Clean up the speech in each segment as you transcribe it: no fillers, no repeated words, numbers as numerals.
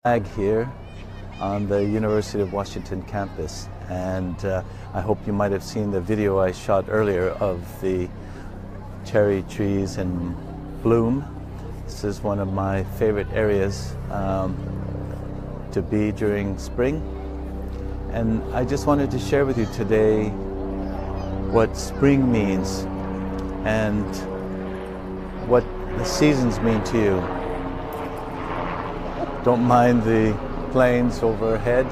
Flag here on the University of Washington campus, and I hope you might have seen the video I shot earlier of the cherry trees in bloom. This is one of my favorite areas to be during spring, and I just wanted to share with you today what spring means and what the seasons mean to you. Don't mind the planes overhead,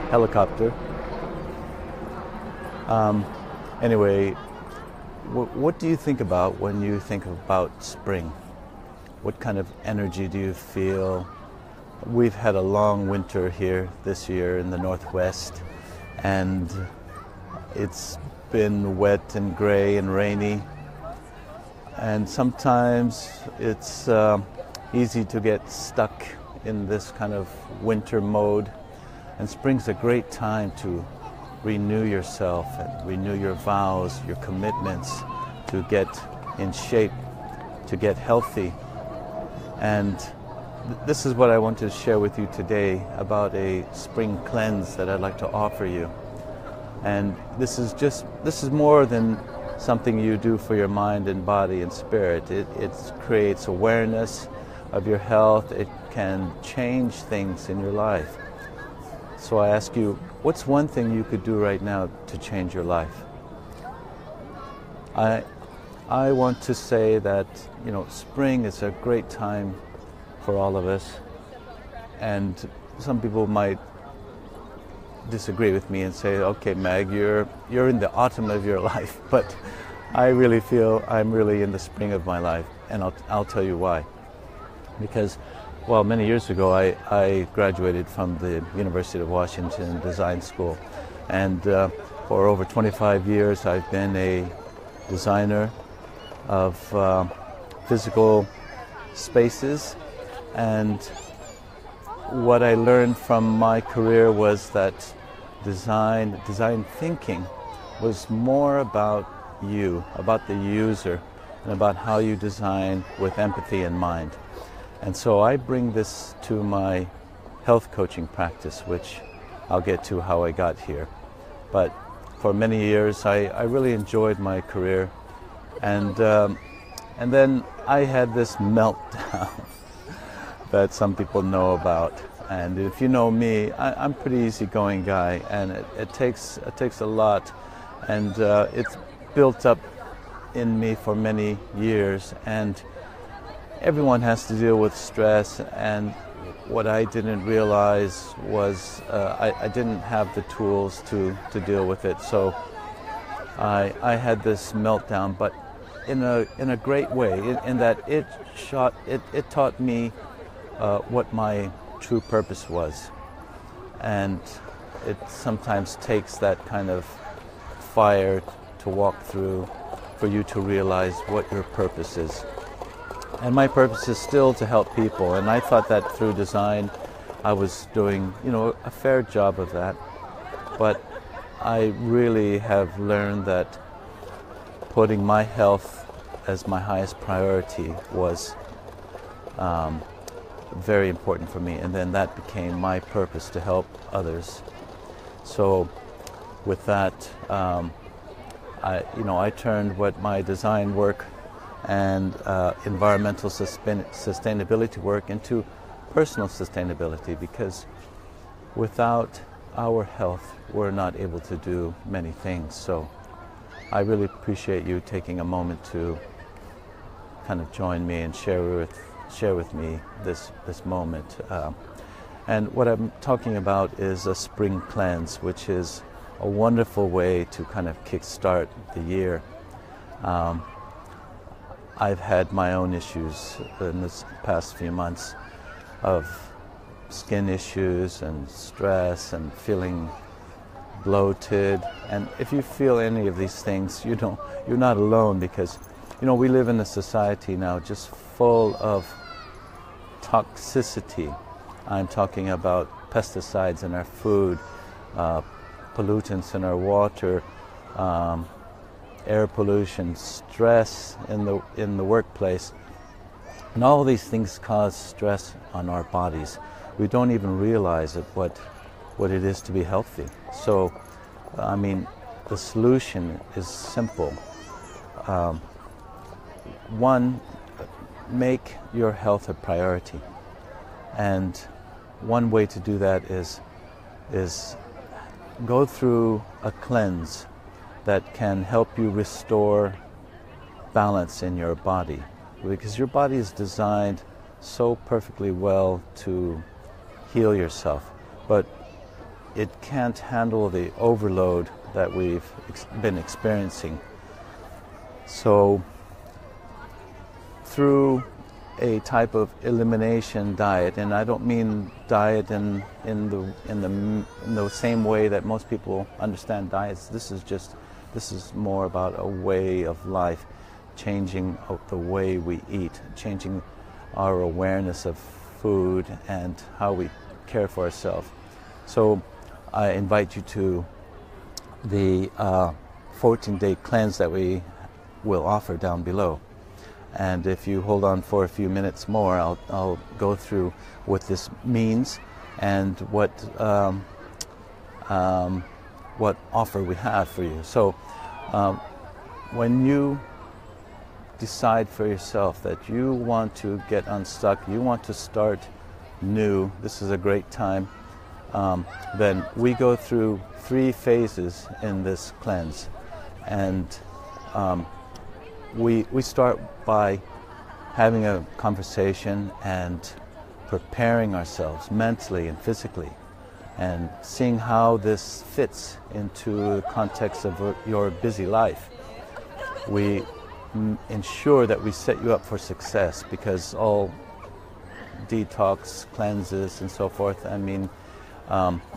helicopter. Anyway, what do you think about when you think about spring? What kind of energy do you feel? We've had a long winter here this year in the Northwest, and it's been wet and gray and rainy, and sometimes it's easy to get stuck in this kind of winter mode, and spring's a great time to renew yourself and renew your vows, your commitments, to get in shape, to get healthy. And this is what I want to share with you today about a spring cleanse that I'd like to offer you. And this is more than something you do for your mind and body and spirit. It creates awareness of your health. It can change things in your life. So I ask you, what's one thing you could do right now to change your life? I want to say that, spring is a great time for all of us, and some people might disagree with me and say, okay, Meg, you're in the autumn of your life, but I really feel I'm really in the spring of my life, and I'll tell you why. Because, many years ago I graduated from the University of Washington Design School, and for over 25 years I've been a designer of physical spaces, and what I learned from my career was that design thinking was more about you, about the user, and about how you design with empathy in mind. And so I bring this to my health coaching practice, which I'll get to how I got here. But for many years, I really enjoyed my career. And then I had this meltdown that some people know about. And if you know me, I'm a pretty easygoing guy, and it takes a lot. And it's built up in me for many years. And everyone has to deal with stress, and what I didn't realize was I didn't have the tools to deal with it. So I had this meltdown, but in a great way, in that it taught me what my true purpose was. And it sometimes takes that kind of fire to walk through for you to realize what your purpose is. And my purpose is still to help people, and I thought that through design I was doing, a fair job of that. But I really have learned that putting my health as my highest priority was very important for me, and then that became my purpose to help others. So with that, I turned what my design work and environmental sustainability work into personal sustainability, because without our health we're not able to do many things. So I really appreciate you taking a moment to kind of join me and share with me this moment. And what I'm talking about is a spring cleanse, which is a wonderful way to kind of kickstart the year. I've had my own issues in this past few months of skin issues and stress and feeling bloated. And if you feel any of these things, you're not alone, because we live in a society now just full of toxicity. I'm talking about pesticides in our food, pollutants in our water, air pollution, stress in the workplace. And all these things cause stress on our bodies. We don't even realize it, what it is to be healthy. So, I mean, the solution is simple. One, make your health a priority. And one way to do that is go through a cleanse that can help you restore balance in your body, because your body is designed so perfectly well to heal yourself, but it can't handle the overload that we've been experiencing. So through a type of elimination diet, and I don't mean diet in the same way that most people understand diets. This is more about a way of life, changing the way we eat, changing our awareness of food and how we care for ourselves. So I invite you to the 14-day cleanse that we will offer down below. And if you hold on for a few minutes more, I'll go through what this means and what offer we have for you. So when you decide for yourself that you want to get unstuck, you want to start new, this is a great time, then we go through 3 phases in this cleanse. And we start by having a conversation and preparing ourselves mentally and physically, and seeing how this fits into the context of your busy life. We ensure that we set you up for success, because all detox cleanses and so forth, I mean,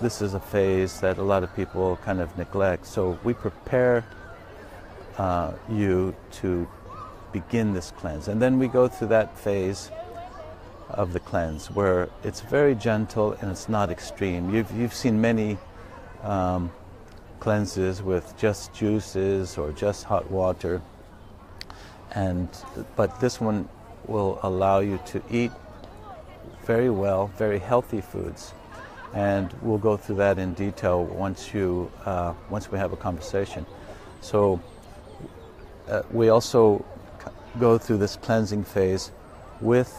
this is a phase that a lot of people kind of neglect. So we prepare you to begin this cleanse, and then we go through that phase of the cleanse where it's very gentle and it's not extreme. You've seen many cleanses with just juices or just hot water, but this one will allow you to eat very well, very healthy foods, and we'll go through that in detail once we have a conversation. So we also go through this cleansing phase with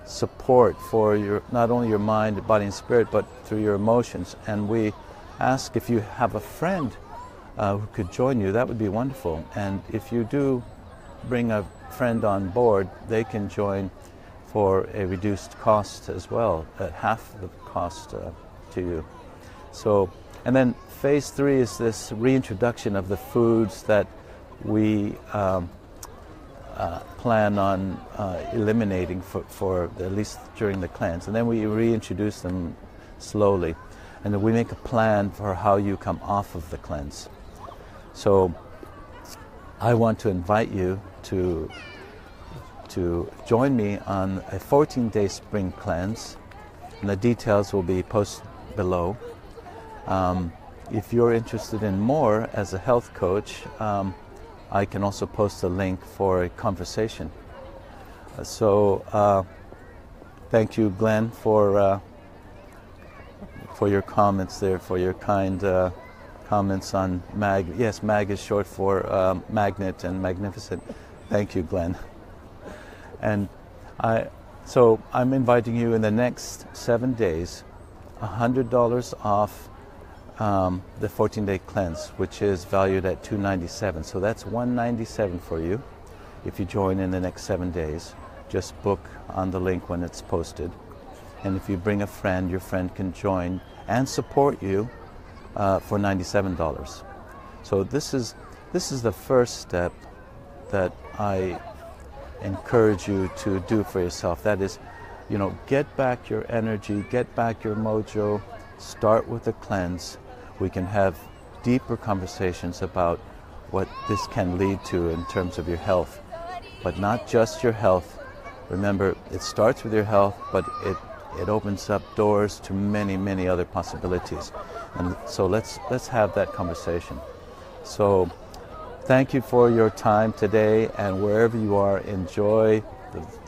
support for not only your mind, body, and spirit, but through your emotions. And we ask if you have a friend who could join you, that would be wonderful. And if you do bring a friend on board, they can join for a reduced cost as well, at half the cost to you. So, and then phase 3 is this reintroduction of the foods that we plan on eliminating for at least during the cleanse, and then we reintroduce them slowly, and then we make a plan for how you come off of the cleanse. So I want to invite you to join me on a 14-day spring cleanse, and the details will be posted below. If you're interested in more as a health coach, I can also post a link for a conversation. So thank you, Glenn, for your comments there, for your kind comments on MAG. Yes, MAG is short for magnet and magnificent. Thank you, Glenn. And so I'm inviting you in the next 7 days, $100 off the 14-day cleanse, which is valued at $297. So that's $197 for you if you join in the next 7 days. Just book on the link when it's posted. And if you bring a friend, your friend can join and support you for $97. So this is the first step that I encourage you to do for yourself. That is, get back your energy, get back your mojo, start with a cleanse. We can have deeper conversations about what this can lead to in terms of your health, but not just your health. Remember, it starts with your health, but it opens up doors to many, many other possibilities. And so let's have that conversation. So thank you for your time today, and wherever you are, enjoy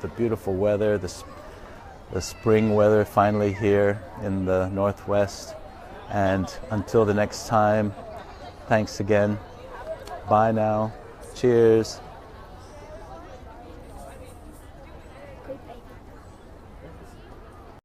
the beautiful weather, the spring weather finally here in the Northwest. And until the next time, thanks again. Bye now. Cheers. Goodbye.